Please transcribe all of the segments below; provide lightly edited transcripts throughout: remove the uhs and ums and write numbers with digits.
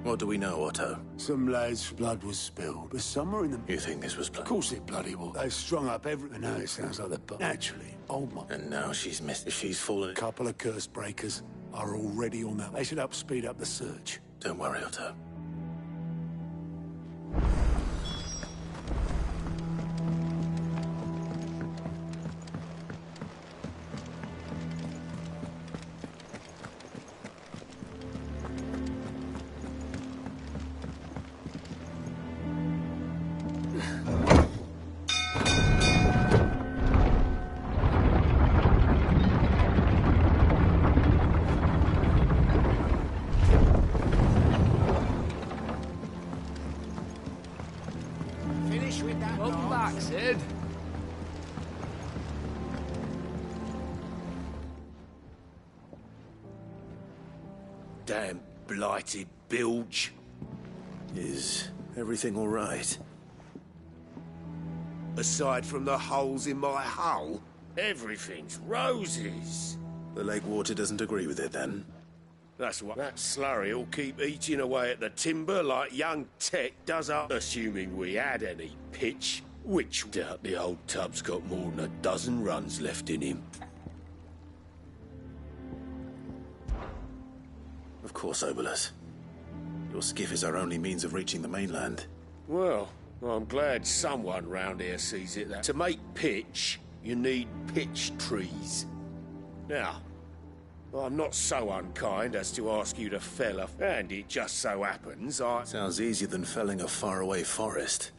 What do we know, Otto? Some lads' blood was spilled, but somewhere in the... You think this was planned? Of course it bloody was. They've strung up everything. Now it sounds like the... Naturally, old mum. And now she's missed. If she's fallen... A couple of curse breakers are already on that. They should help speed up the search. Don't worry, Otto. Welcome back, Sid. Damn blighted bilge. Is everything all right? Aside from the holes in my hull, everything's roses. The lake water doesn't agree with it, then? That's what that slurry will keep eating away at the timber like young Tech does up. Assuming we had any pitch, which doubt the old tub's got more than a dozen runs left in him. Of course, Obolus. Your skiff is our only means of reaching the mainland. Well, I'm glad someone round here sees it that to make pitch, you need pitch trees. Now, I'm not so unkind as to ask you to fell a... And it just so happens I... Sounds easier than felling a faraway forest.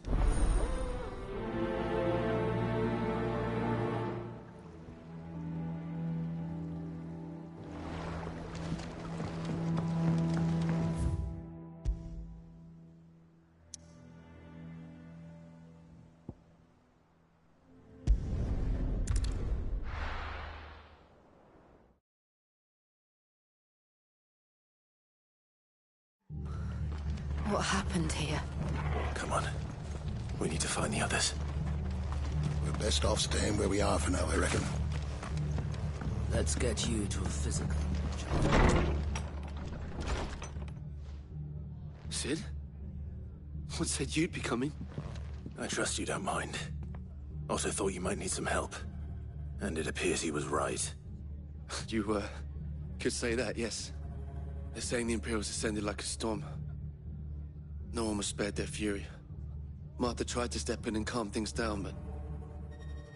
What happened here? Come on. We need to find the others. We're best off staying where we are for now, I reckon. Let's get you to a physical. Sid? What said you'd be coming? I trust you don't mind. Also thought you might need some help. And it appears he was right. You, could say that, yes. They're saying the Imperials descended like a storm. No one was spared their fury. Martha tried to step in and calm things down, but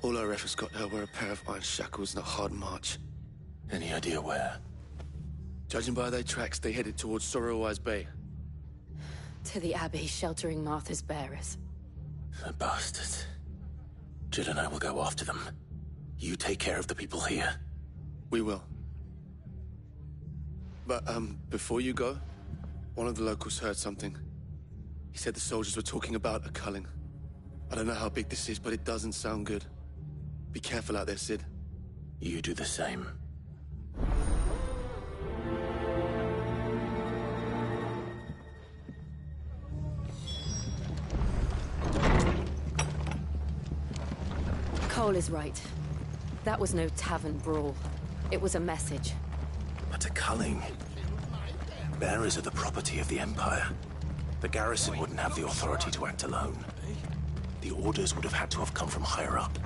all our efforts got her were a pair of iron shackles and a hard march. Any idea where? Judging by their tracks, they headed towards Sorrowwise Bay. To the Abbey sheltering Martha's bearers. The bastards. Jill and I will go after them. You take care of the people here. We will. But, before you go, one of the locals heard something. He said the soldiers were talking about a culling. I don't know how big this is, but it doesn't sound good. Be careful out there, Sid. You do the same. Cole is right. That was no tavern brawl. It was a message. But a culling. Bearers are the property of the Empire. The garrison wouldn't have the authority to act alone. The orders would have had to have come from higher up.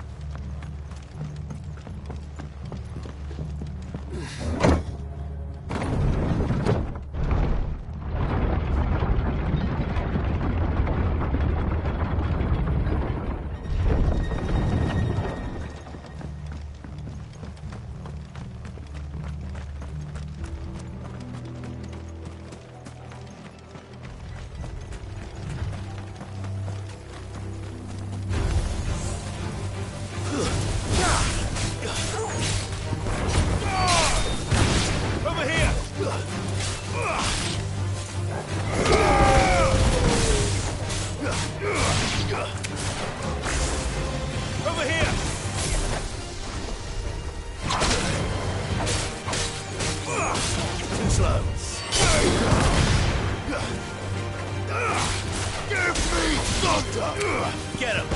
Get him!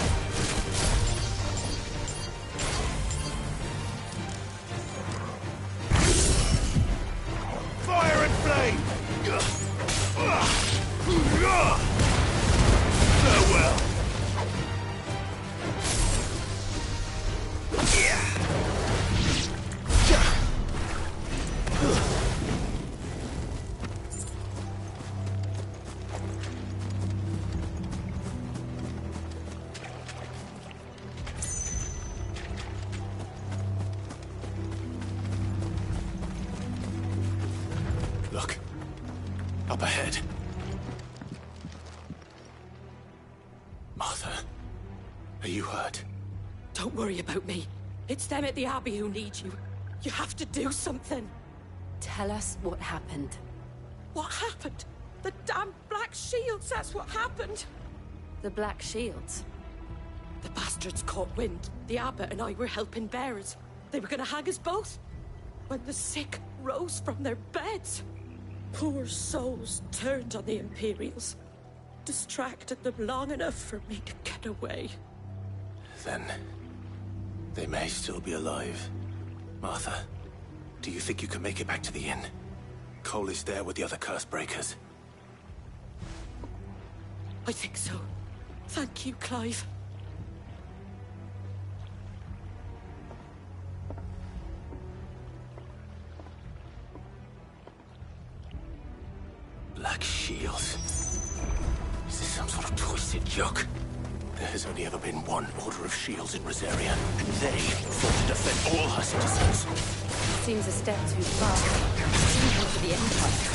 Fire and flame! Up ahead. Martha, are you hurt? Don't worry about me. It's them at the Abbey who need you. You have to do something. Tell us what happened. What happened? The damn Black Shields, that's what happened. The Black Shields? The bastards caught wind. The Abbot and I were helping bearers. They were gonna hang us both. When the sick rose from their beds. Poor souls turned on the Imperials. Distracted them long enough for me to get away. Then... they may still be alive. Martha, do you think you can make it back to the inn? Cole is there with the other curse breakers. I think so. Thank you, Clive. Black Shields. Is this some sort of twisted joke? There has only ever been one Order of Shields in Rosaria, and they fought to defend all her citizens. Seems a step too far. Even for the Empire.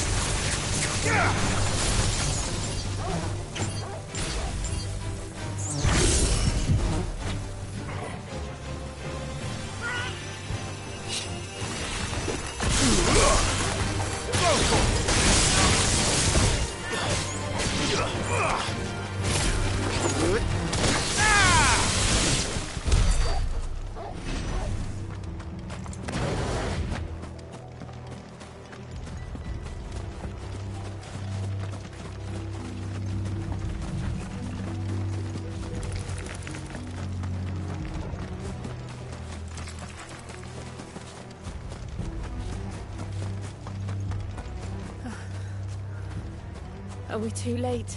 Are we too late?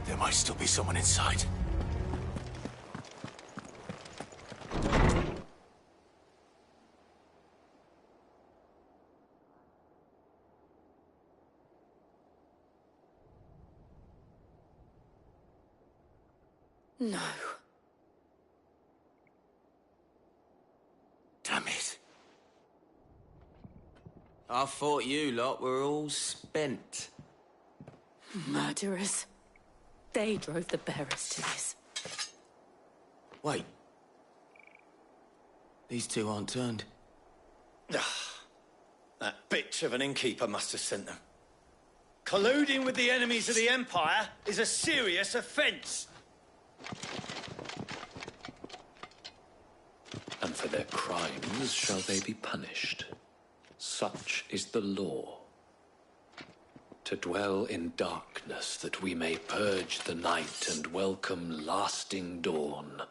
There might still be someone inside. No. Damn it. I thought you lot were all spent. Murderers. They drove the bearers to this. Wait. These two aren't turned. That bitch of an innkeeper must have sent them. Colluding with the enemies of the Empire is a serious offence. And for their crimes shall they be punished. Such is the law. To dwell in darkness that we may purge the night and welcome lasting dawn.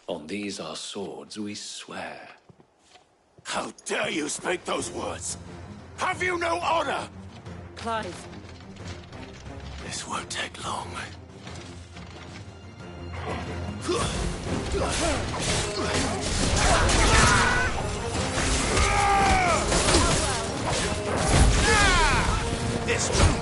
On these our swords we swear. How dare you speak those words? Have you no honor? Clive. This won't take long. This one.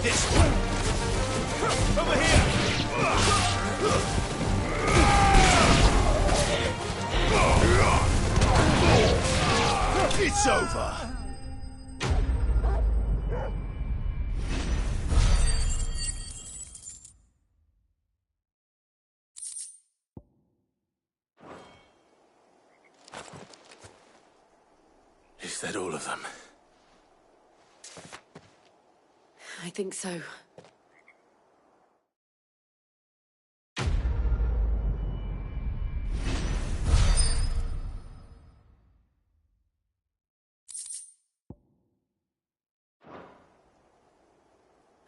This one. Over here. It's over. Is that all of them? I think so.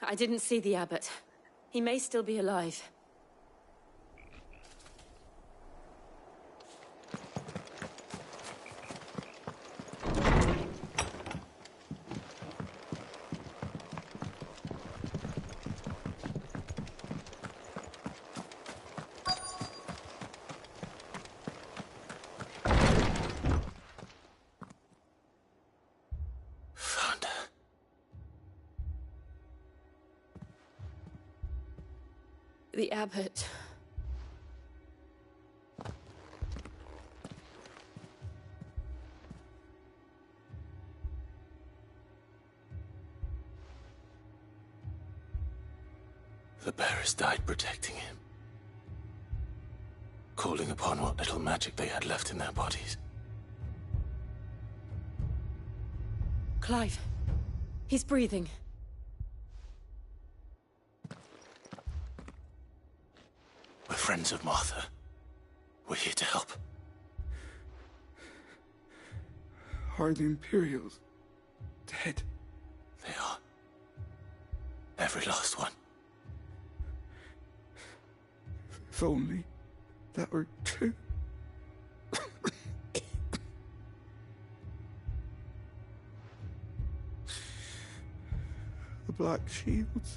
I didn't see the Abbot. He may still be alive. The abbot. The bearers died protecting him, calling upon what little magic they had left in their bodies. Clive. He's breathing. We're friends of Martha. We're here to help. Are the Imperials dead? They are. Every last one. If only that were true. The Black Shields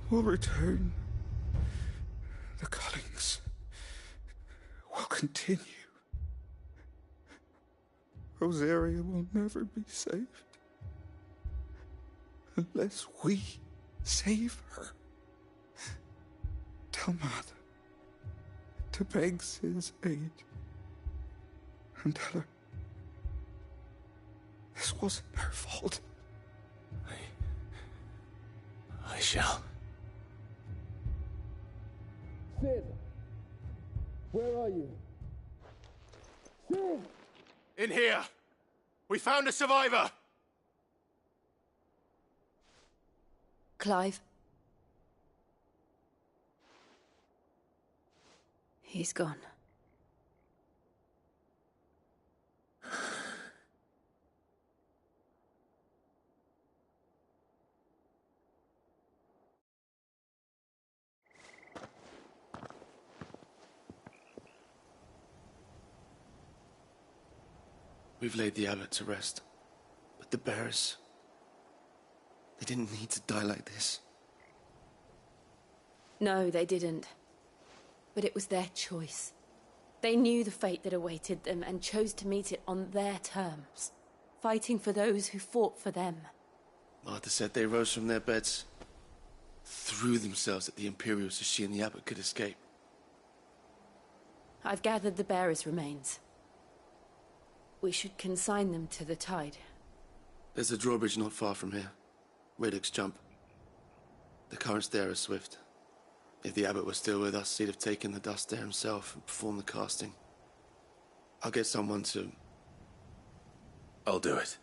will return. The Cullings will continue. Rosaria will never be saved unless we save her. Tell Mother to beg Sid's aid and tell her this wasn't her fault. I shall. Sid! Where are you? Sid! In here! We found a survivor! Clive. He's gone. We've laid the abbot to rest. But the bearers... they didn't need to die like this. No, they didn't. But it was their choice. They knew the fate that awaited them and chose to meet it on their terms, fighting for those who fought for them. Martha said they rose from their beds, threw themselves at the Imperials so she and the abbot could escape. I've gathered the bearers' remains. We should consign them to the tide. There's a drawbridge not far from here. Radix jump. The currents there are swift. If the abbot was still with us, he'd have taken the dust there himself and performed the casting. I'll get someone to... I'll do it.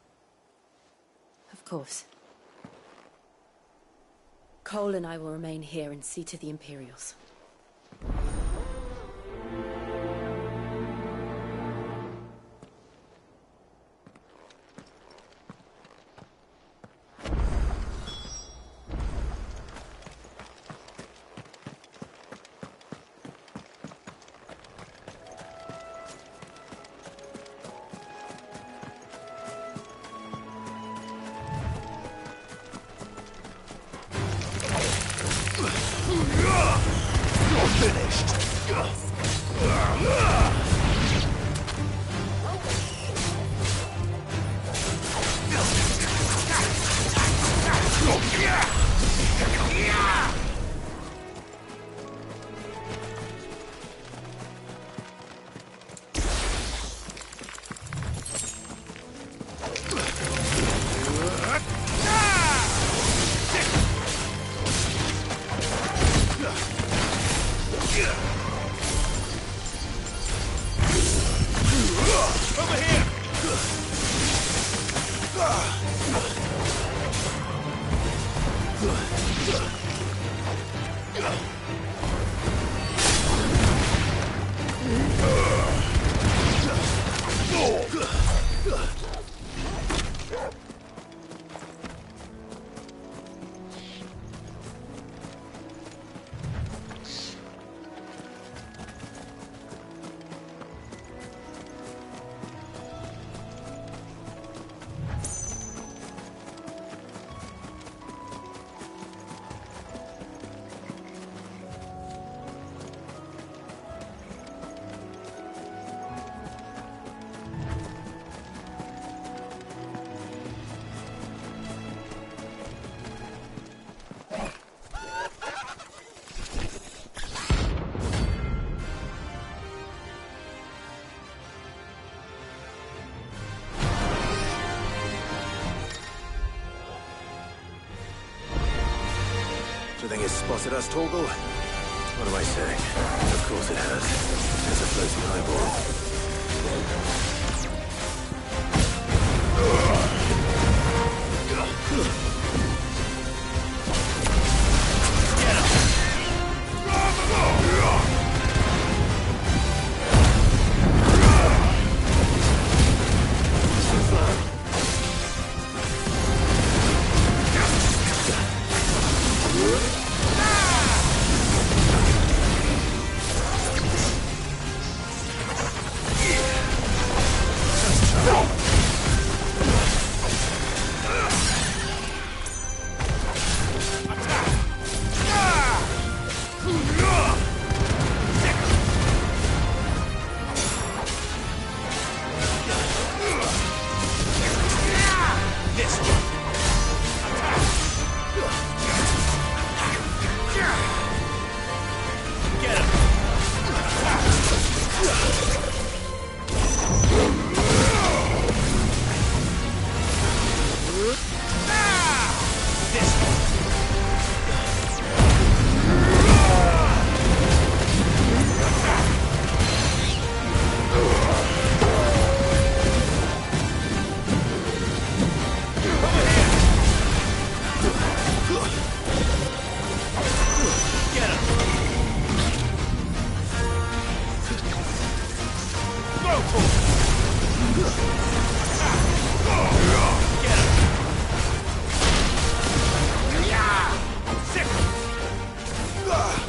Of course. Cole and I will remain here and see to the Imperials. Something has spotted us, Torgal. What am I saying? Of course it has. There's a floating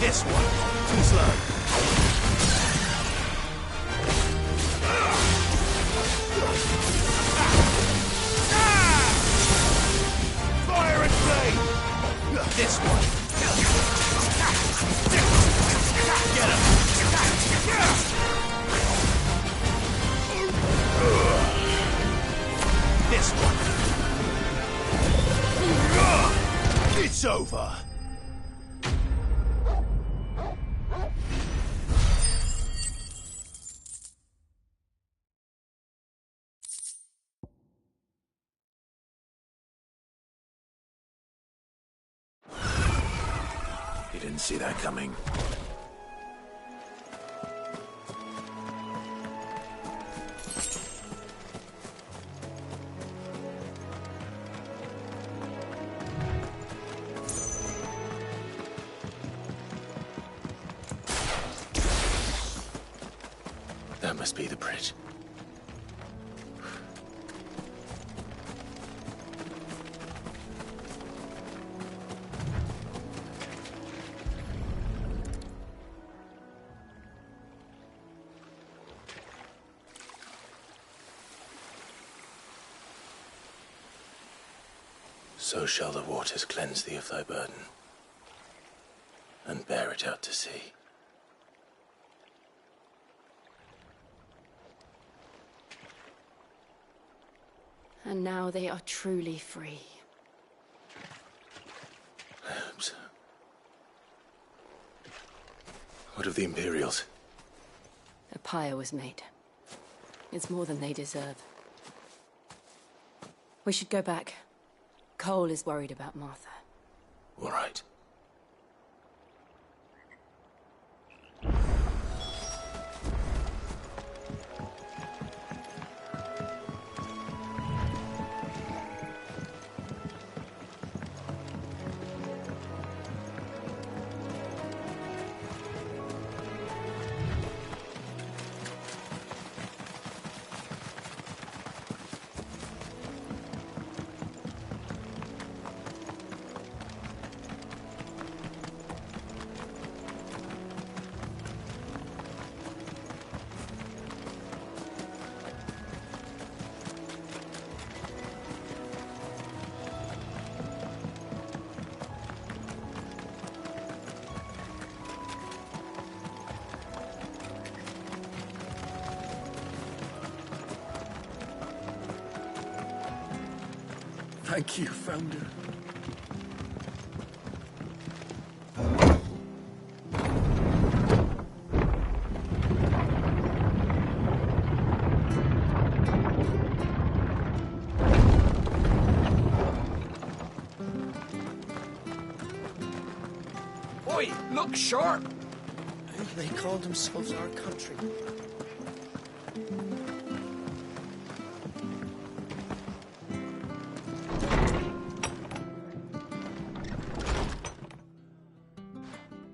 This one. Too slow. Fire and flame! This one. Get him! This one. It's over. Didn't see that coming. That must be the bridge. So shall the waters cleanse thee of thy burden, and bear it out to sea. And now they are truly free. I hope so. What of the Imperials? A pyre was made. It's more than they deserve. We should go back. Cole is worried about Martha. All right. Thank you, Founder. Oi, look sharp! They call themselves our country.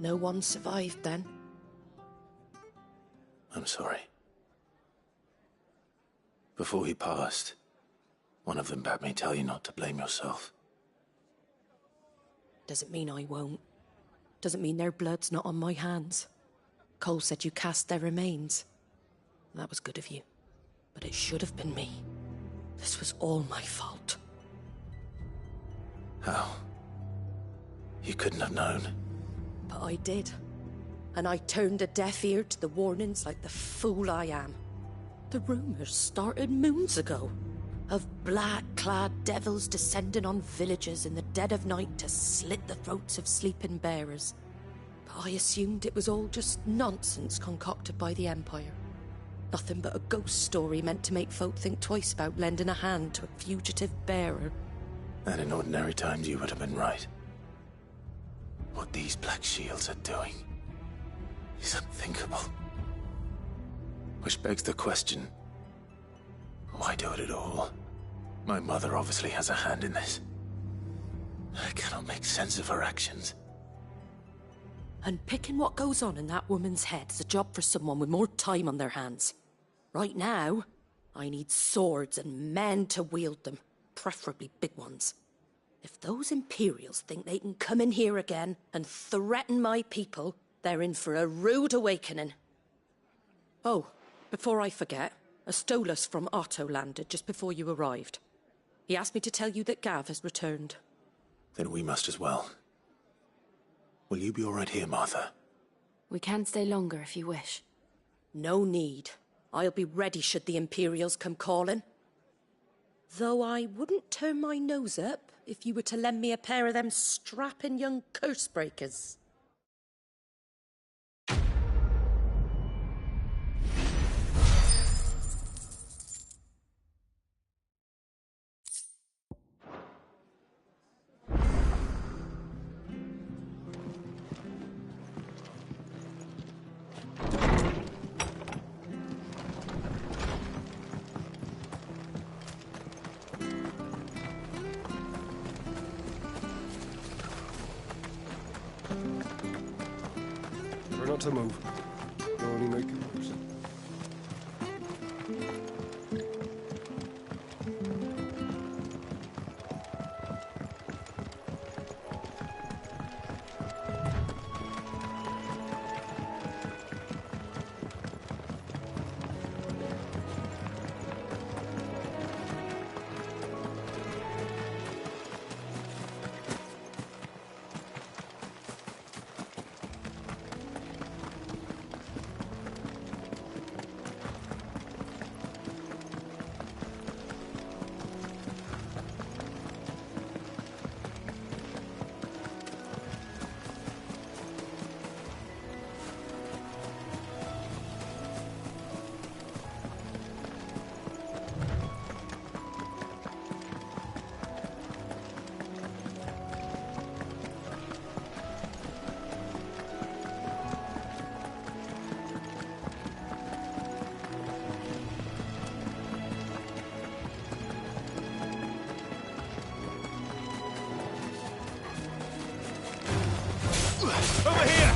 No one survived then. I'm sorry. Before he passed, one of them bade me tell you not to blame yourself. Doesn't mean I won't. Doesn't mean their blood's not on my hands. Cole said you cast their remains. That was good of you. But it should have been me. This was all my fault. How? You couldn't have known. But I did. And I turned a deaf ear to the warnings like the fool I am. The rumours started moons ago. Of black-clad devils descending on villages in the dead of night to slit the throats of sleeping bearers. But I assumed it was all just nonsense concocted by the Empire. Nothing but a ghost story meant to make folk think twice about lending a hand to a fugitive bearer. And in ordinary times you would have been right. What these Black Shields are doing is unthinkable. Which begs the question, why do it at all? My mother obviously has a hand in this. I cannot make sense of her actions. And picking what goes on in that woman's head is a job for someone with more time on their hands. Right now, I need swords and men to wield them, preferably big ones. If those Imperials think they can come in here again and threaten my people, they're in for a rude awakening. Oh, before I forget, a Stolas from Otto landed just before you arrived. He asked me to tell you that Gav has returned. Then we must as well. Will you be all right here, Martha? We can stay longer if you wish. No need. I'll be ready should the Imperials come calling. Though I wouldn't turn my nose up if you were to lend me a pair of them strapping young curse-breakers. Not to move. You're only making moves. Over here!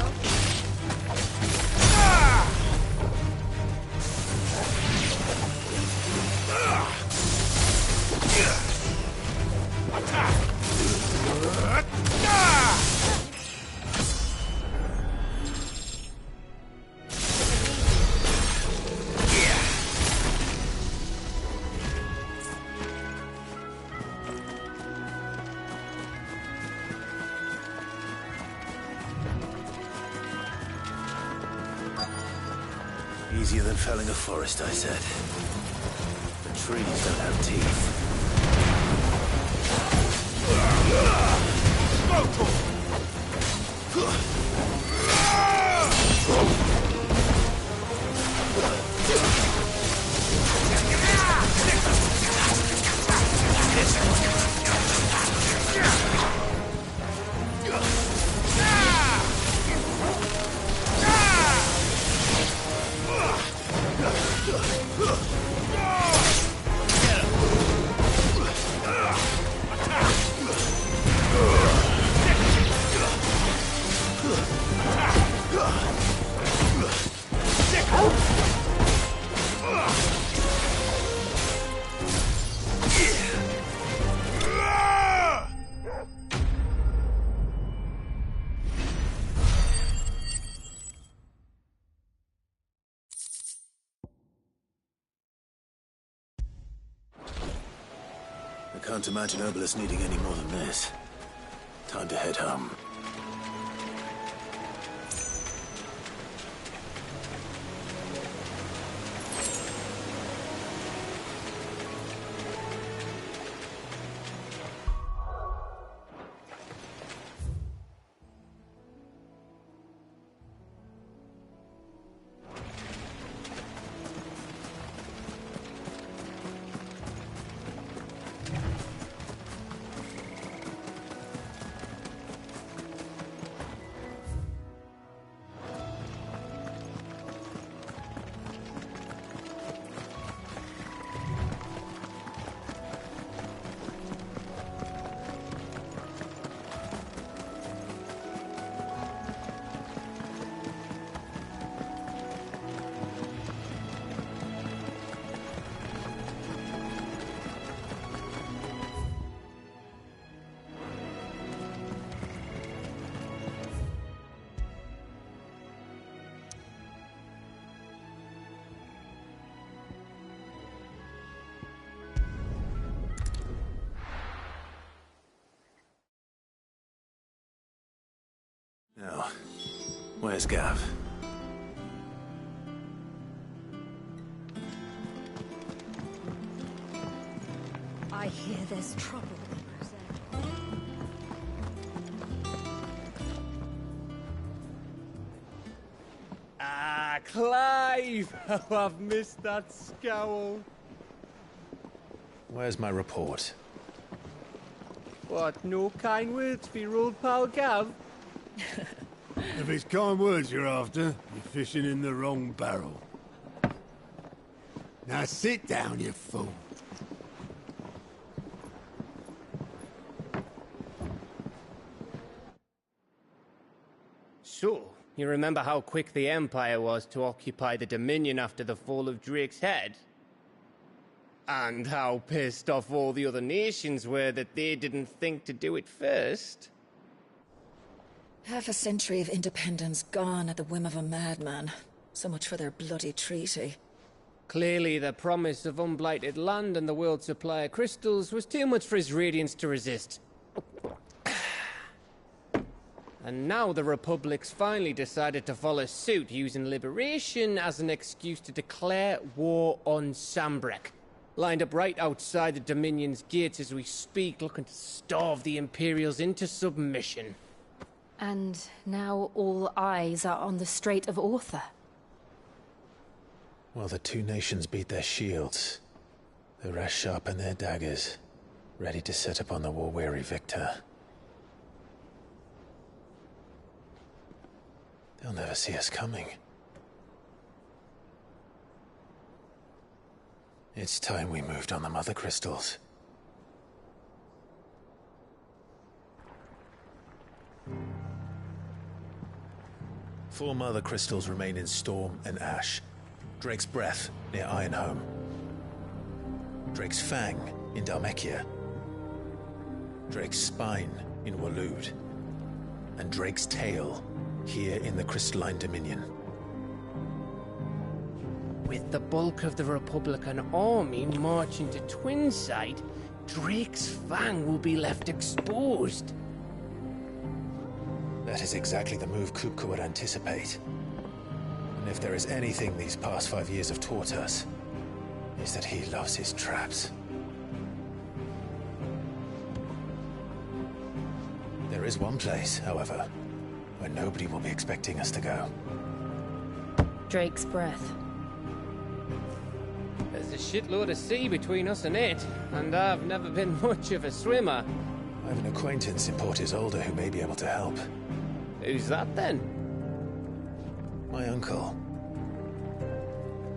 Easier than felling a forest, I said. The trees don't have teeth. I can't imagine Obelisk needing any more than this. Time to head home. Now, where's Gav? I hear there's trouble. Ah, Clive! Oh, I've missed that scowl. Where's my report? What, no kind words for your old pal Gav? If it's kind words you're after, you're fishing in the wrong barrel. Now sit down, you fool. So, you remember how quick the Empire was to occupy the Dominion after the fall of Drake's head? And how pissed off all the other nations were that they didn't think to do it first? Half a century of independence gone at the whim of a madman. So much for their bloody treaty. Clearly, the promise of unblighted land and the world's supply of crystals was too much for his radiance to resist. And now the Republic's finally decided to follow suit, using liberation as an excuse to declare war on Sambrek. Lined up right outside the Dominion's gates as we speak, looking to starve the Imperials into submission. And now all eyes are on the Strait of Author. While the two nations beat their shields, the rest sharpen their daggers, ready to set upon the war-weary victor. They'll never see us coming. It's time we moved on the Mother Crystals. Four Mother Crystals remain in Storm and Ash. Drake's Breath near Ironhome. Drake's Fang in Dhalmekia. Drake's Spine in Waloed. And Drake's Tail here in the Crystalline Dominion. With the bulk of the Republican army marching to Twinside, Drake's Fang will be left exposed. That is exactly the move Kupka would anticipate. And if there is anything these past 5 years have taught us, is that he loves his traps. There is one place, however, where nobody will be expecting us to go. Drake's Breath. There's a shitload of sea between us and it, and I've never been much of a swimmer. I have an acquaintance in Port Isolde who may be able to help. Who's that then? My uncle,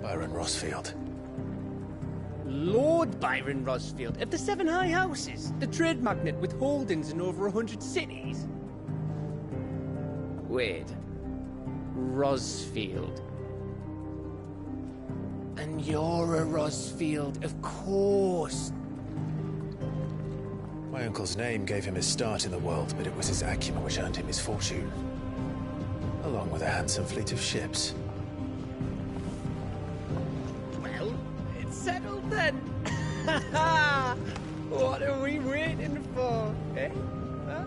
Byron Rosfield. Lord Byron Rosfield of the Seven High Houses, the trade magnate with holdings in over 100 cities. Wait, Rosfield. And you're a Rosfield, of course. My uncle's name gave him his start in the world, but it was his acumen which earned him his fortune. Along with a handsome fleet of ships. Well, it's settled then. What are we waiting for, eh? Huh?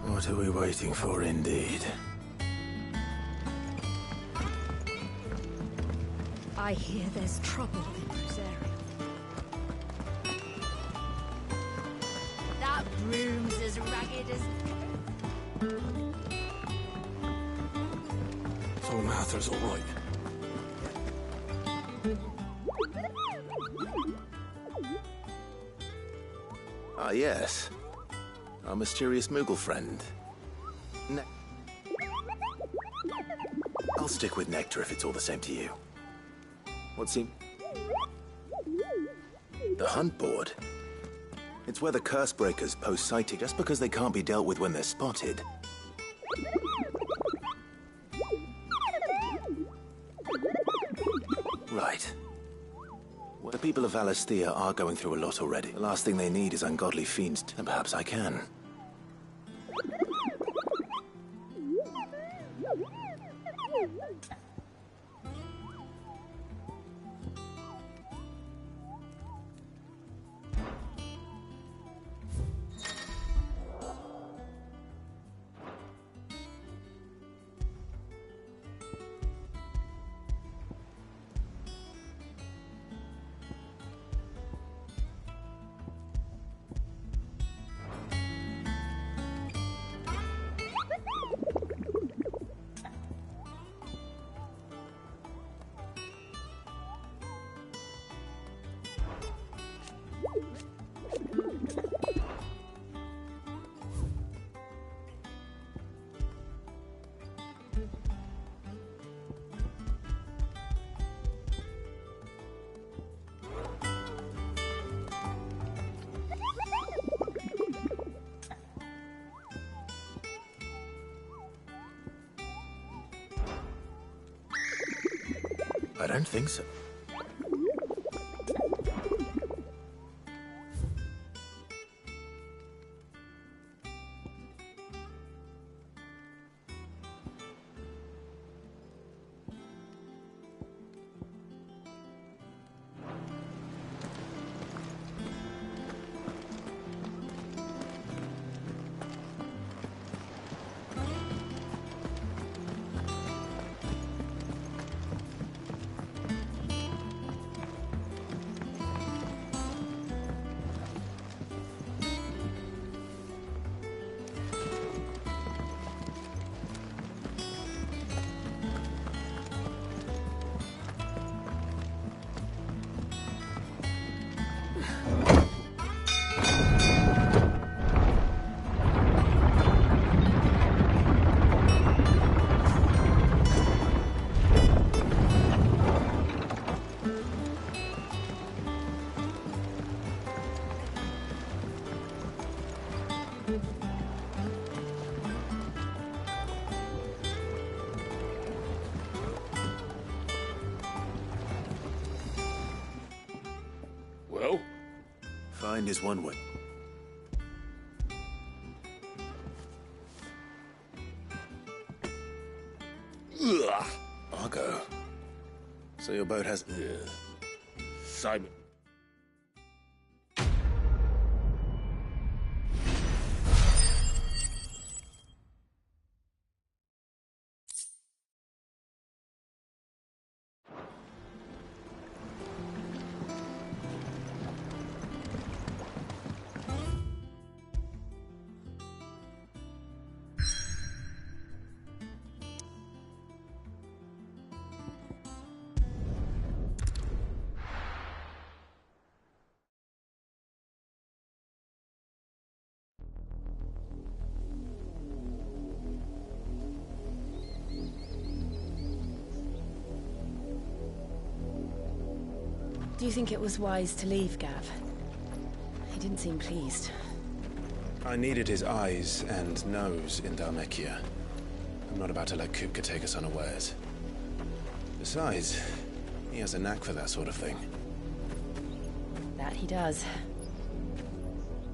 What are we waiting for, indeed? I hear there's trouble in Rosaria. That broom's as ragged as... So Martha's all right. Ah, yes. Our mysterious Moogle friend. I'll stick with Nectar if it's all the same to you. What's he... The hunt board? It's where the curse breakers post sighting just because they can't be dealt with when they're spotted. Right. Well, the people of Valisthea are going through a lot already. The last thing they need is ungodly fiends, and perhaps I can. I don't think so. Well? Find is one way. Ugh. I'll go. So your boat has... Simon. Do you think it was wise to leave, Gav? He didn't seem pleased. I needed his eyes and nose in Dhalmekia. I'm not about to let Kupka take us unawares. Besides, he has a knack for that sort of thing. That he does.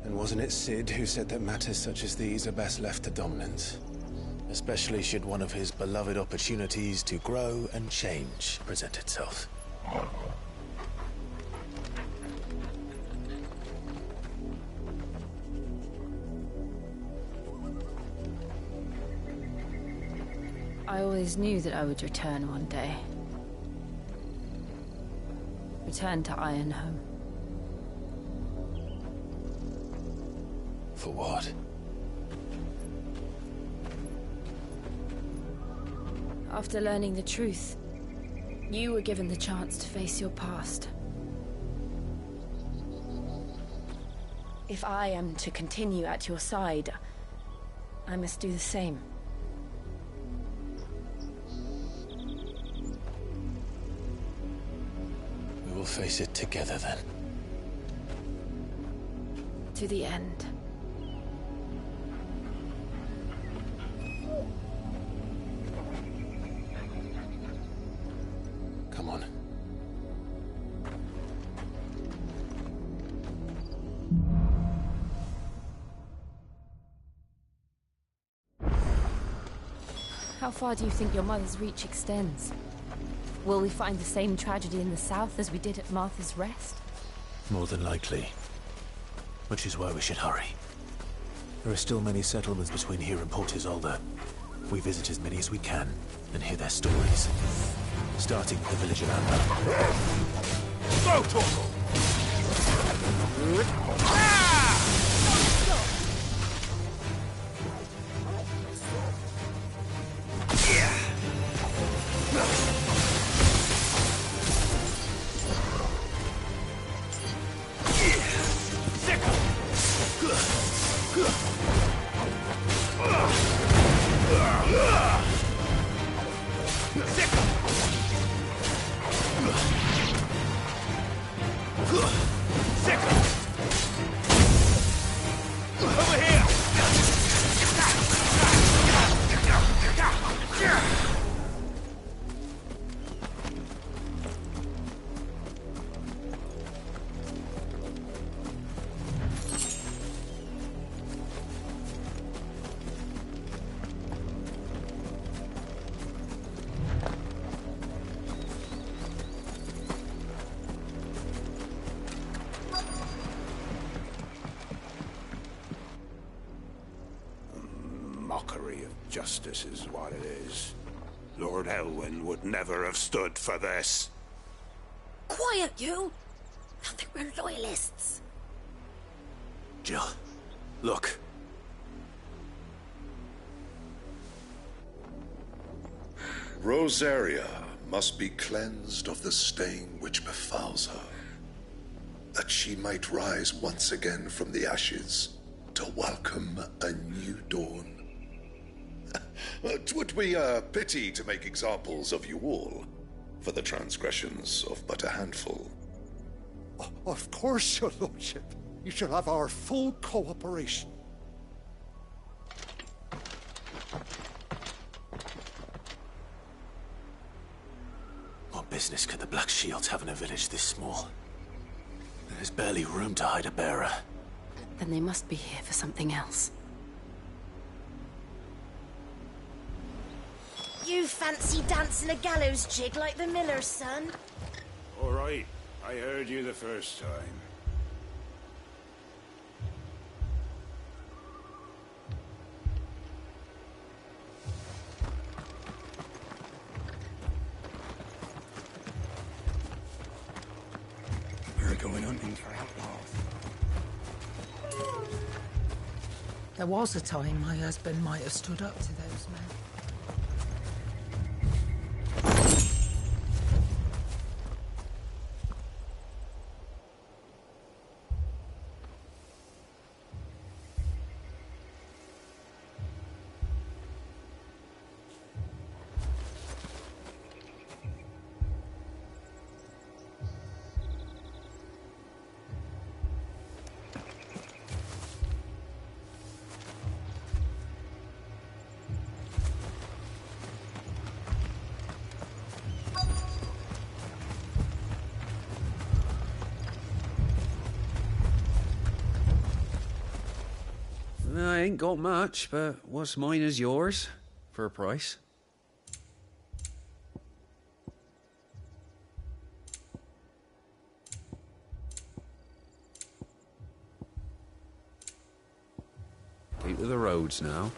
And wasn't it Sid who said that matters such as these are best left to dominance? Especially should one of his beloved opportunities to grow and change present itself. I always knew that I would return one day. Return to Ironhome. For what? After learning the truth, you were given the chance to face your past. If I am to continue at your side, I must do the same. We will face it together then. To the end. Come on. How far do you think your mother's reach extends? Will we find the same tragedy in the south as we did at Martha's Rest? More than likely. Which is why we should hurry. There are still many settlements between here and Port Isolde. We visit as many as we can and hear their stories. Starting with the village of Amber. Go, Torgal! Mockery of justice is what it is. Lord Elwyn would never have stood for this. Quiet, you! I think we're loyalists. Jill, look. Rosaria must be cleansed of the stain which befouls her, that she might rise once again from the ashes to welcome a new dawn. 'Twould be a pity to make examples of you all, for the transgressions of but a handful. Of course, your lordship. You shall have our full cooperation. What business could the Black Shields have in a village this small? There's barely room to hide a bearer. Then they must be here for something else. You fancy dancing a gallows jig like the miller's son? All right, I heard you the first time. We're going hunting for outlaws. There was a time my husband might have stood up to those men. ain't got much, but what's mine is yours, for a price. Keep to the roads now.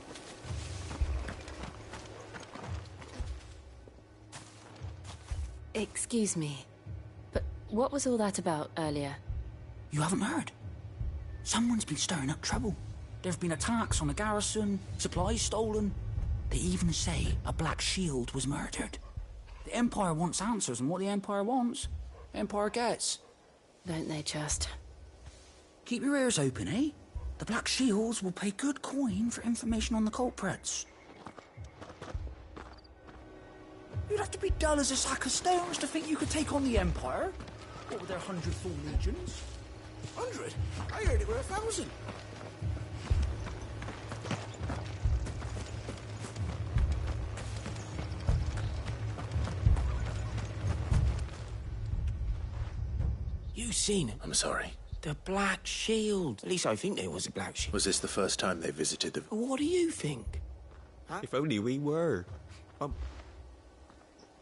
Excuse me, but what was all that about earlier? You haven't heard? Someone's been stirring up trouble. There have been attacks on the garrison, supplies stolen. They even say a Black Shield was murdered. The Empire wants answers, and what the Empire wants, the Empire gets. Don't they just? Keep your ears open, eh? The Black Shields will pay good coin for information on the culprits. You'd have to be dull as a sack of stones to think you could take on the Empire. What with their 100 full legions? 100? I heard it were 1,000. You seen it? I'm sorry. The Black Shield. At least I think there was a Black Shield. Was this the first time they visited the... What do you think? Huh? If only we were.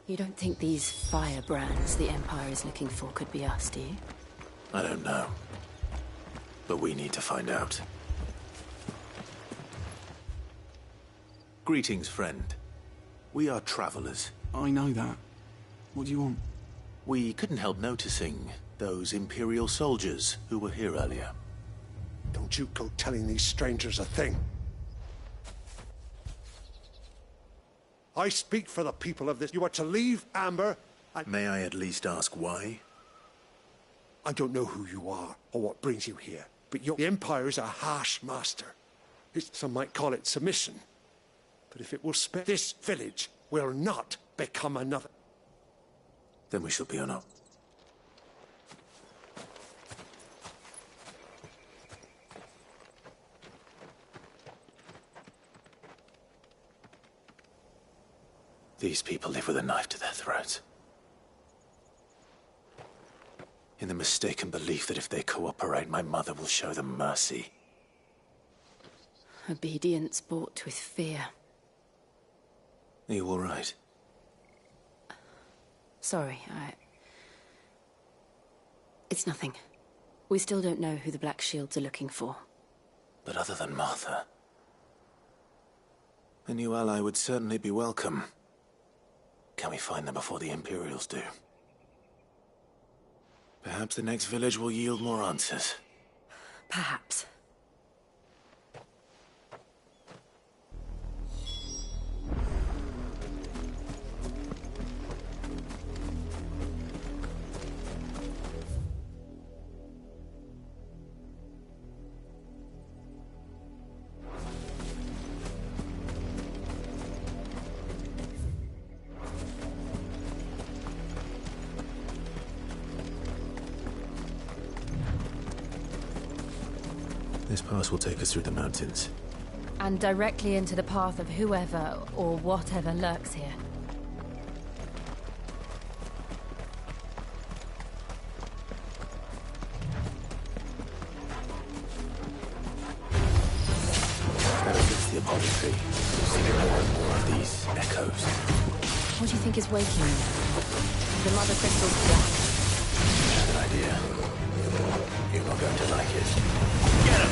You don't think these firebrands the Empire is looking for could be us, do you? I don't know. But we need to find out. Greetings, friend. We are travelers. I know that. What do you want? We couldn't help noticing those Imperial soldiers who were here earlier. Don't you go telling these strangers a thing. I speak for the people of this. You are to leave Amber and... May I at least ask why? I don't know who you are or what brings you here, but the Empire is a harsh master. Some might call it submission. But if it will spare... This village will not become another. Then we shall be on our... These people live with a knife to their throats. In the mistaken belief that if they cooperate, my mother will show them mercy. Obedience bought with fear. Are you all right? Sorry, It's nothing. We still don't know who the Black Shields are looking for. But other than Martha, a new ally would certainly be welcome. Can we find them before the Imperials do? Perhaps the next village will yield more answers. Perhaps. This pass will take us through the mountains. And directly into the path of whoever or whatever lurks here. Ever since the apology, we've seen more and more of these echoes. What do you think is waking you? The Mother Crystal's black. I have an idea. You're not going to like it. Get him!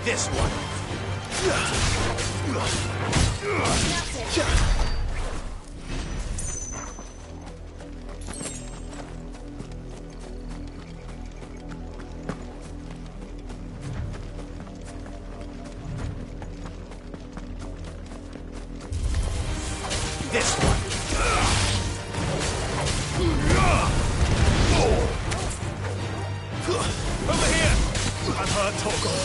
This one. This one. Over here! I'm hurt, Torgal.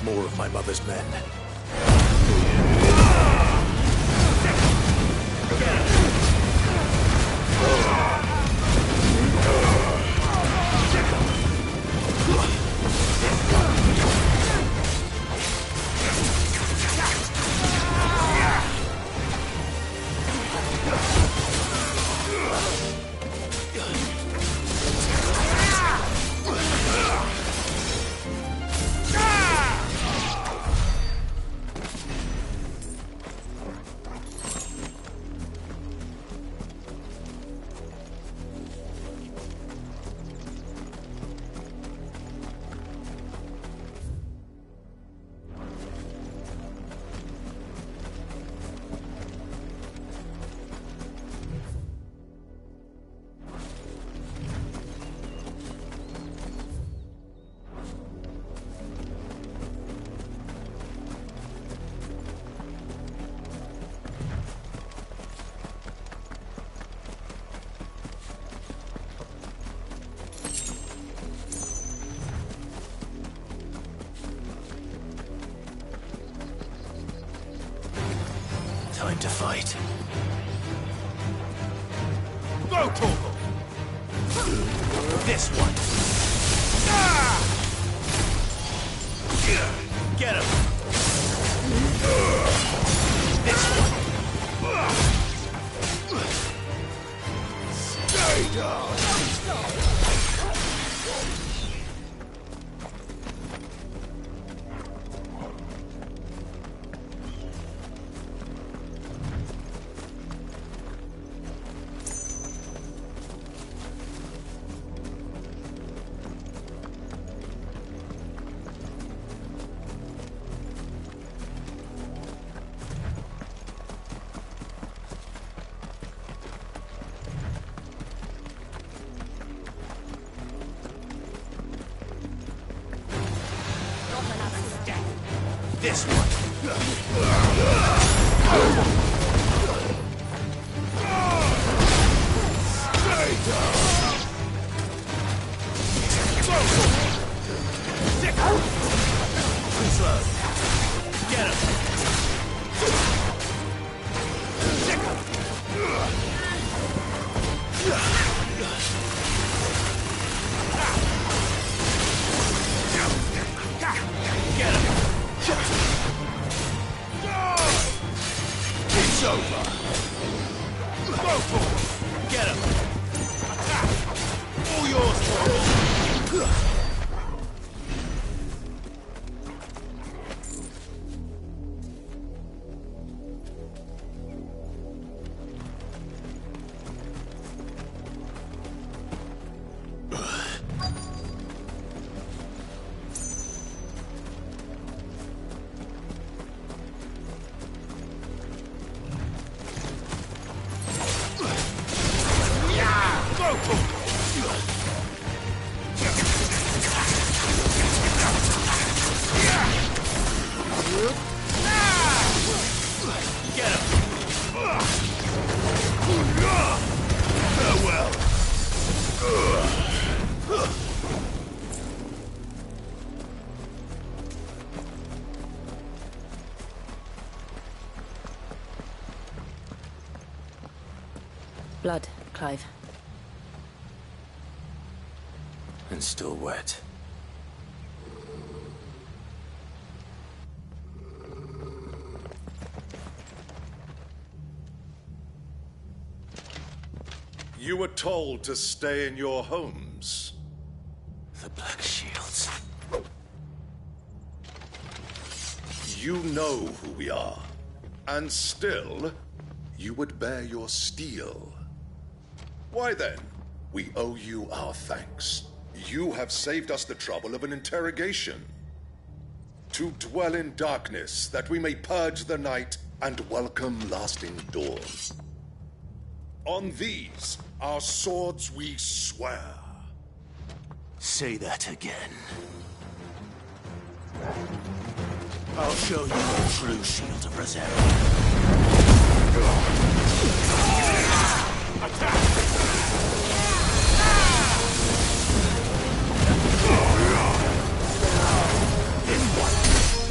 more of my mother's men. Time to fight. Go, Torgal! This one! Ah! Get him! This one! Stay down! This one. Stay down. Stick. Too slow. Get him. Stick him. Get him. It's over. Go for it. Get him. All yours, Torgal. Blood, Clive. And still wet. You were told to stay in your homes. The Black Shields. You know who we are. And still, you would bear your steel. Why then, we owe you our thanks. You have saved us the trouble of an interrogation. To dwell in darkness, that we may purge the night and welcome lasting dawn. On these, our swords we swear. Say that again. I'll show you the true shield of Rosario. Attack! This one!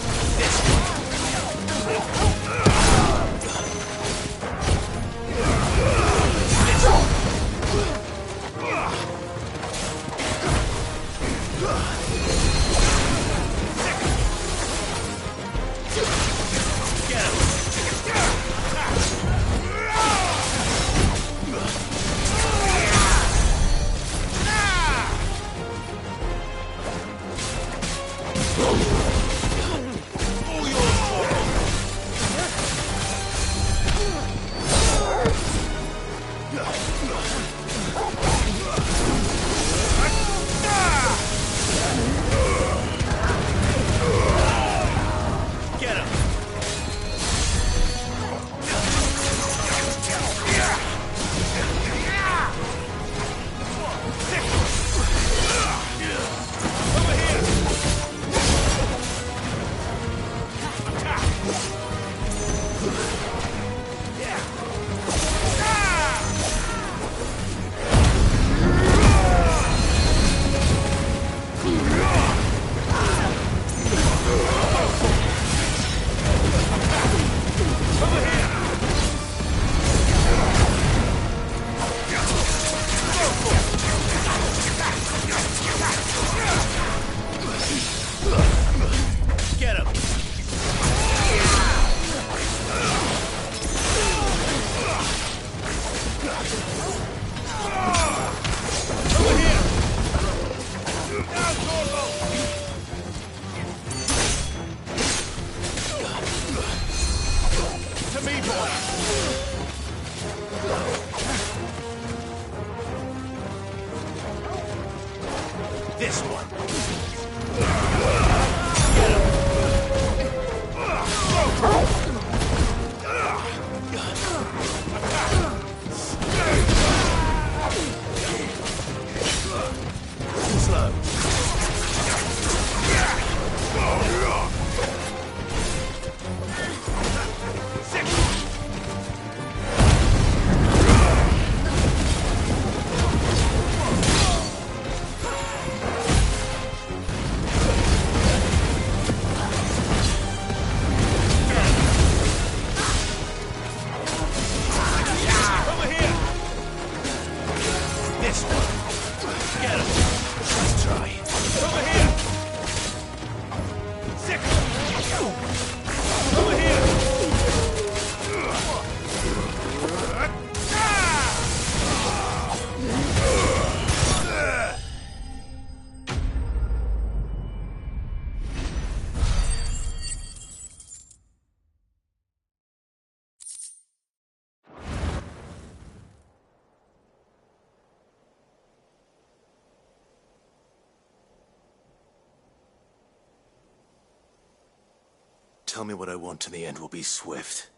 Tell me what I want and the end will be swift.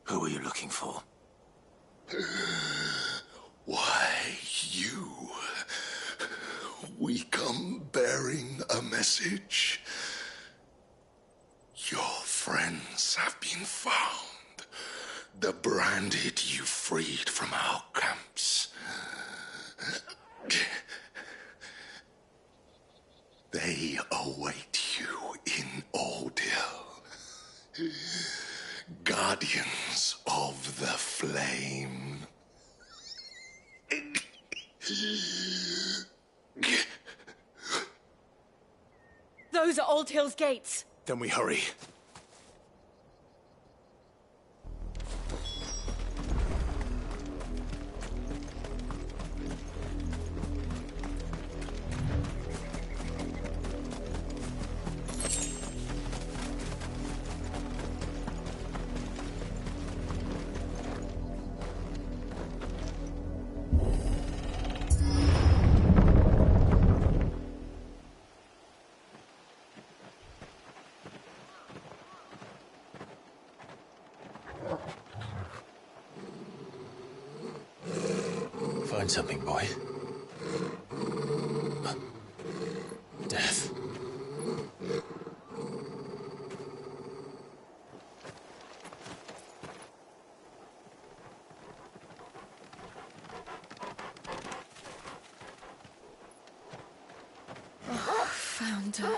Who are you looking for? Why, you. We come bearing a message. Your friends have been found. The branded you freed from our camps. They await you in Ordeal. Guardians of the Flame. Those are Old Hill's gates. Then we hurry. Find something, boy. Death. Found her.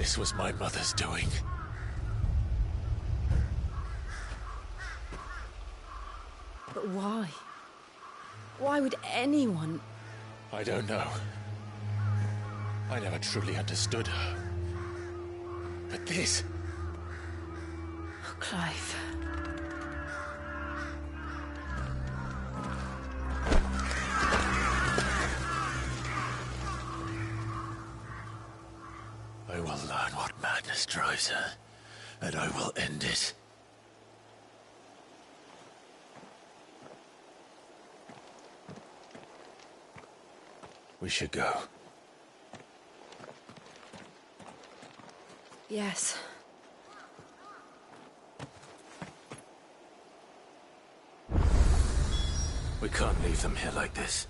this was my mother's doing. But why? Why would anyone... I don't know. I never truly understood her. But this... Oh, Clive. I will learn what madness drives her, and I will end it. We should go. Yes. We can't leave them here like this.